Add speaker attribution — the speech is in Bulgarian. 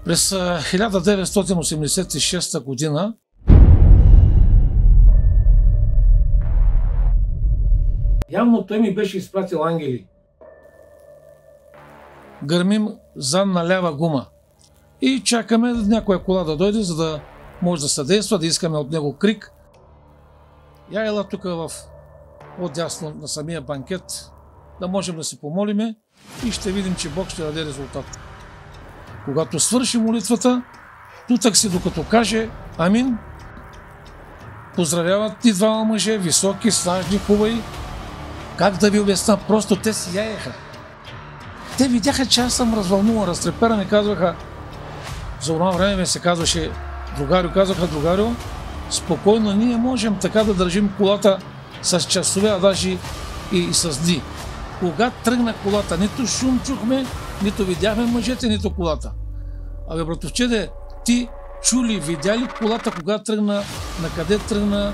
Speaker 1: През 1986 година явно той ми беше изпратил ангели. Гърмим задна лява гума и чакаме някоя кола да дойде, за да може да съдейства, да искаме от него крик. Я ела тук отдясно на самия банкет, да можем да се помолиме и ще видим, че Бог ще даде резултат. Когато свърши молитвата, тутък си докато каже амин, поздравяват ни двама мъже, високи, снажни, хубави. Как да ви обясна, просто те сияеха. Те видяха, че аз съм развълнуван, разтреперан и казваха, за това време ми се казваше другарю, спокойно, ние можем така да държим колата с часове, а даже и с дни. Кога тръгна колата, нито шум чухме, нито видяхме мъжете, нито колата. Абе, братовчеде, ти чули, видя ли колата, кога тръгна, на къде тръгна,